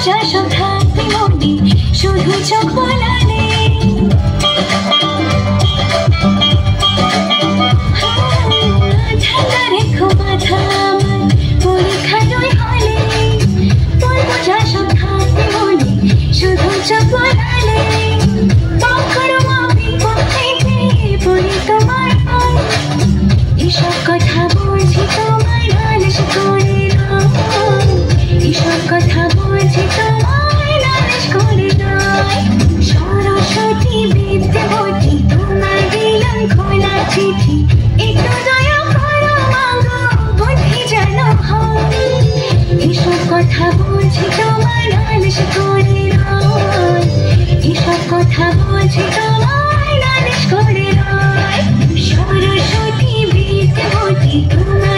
বোঝা সব থাকবে মনে, শুধু চোখ বলালে ঢাকা রেখো মাথা আমার পরীক্ষা নয় হলে, তোর বোঝা সব থাকবে মনে, শুধু চোখ বলালে পাখড় আমি পথে পড়ি তোমার পায়, এসব কথা বলছি তোমায় নালিশ করে নয়, এসব কথা বলছি তোমায় নালিশ করে নয়। সরস্বতী বিদ্যাবতী তোমায় দিলাম খোলা চিঠি, একটু দয়া করো মাগো বুদ্ধি যেন হয়, এসব কথা বলছি তোমায় নালিশ করে নয়, এসব কথা বলছি তোমায় নালিশ করে নয়। সরস্বতী বিদ্যাবতী তোমায়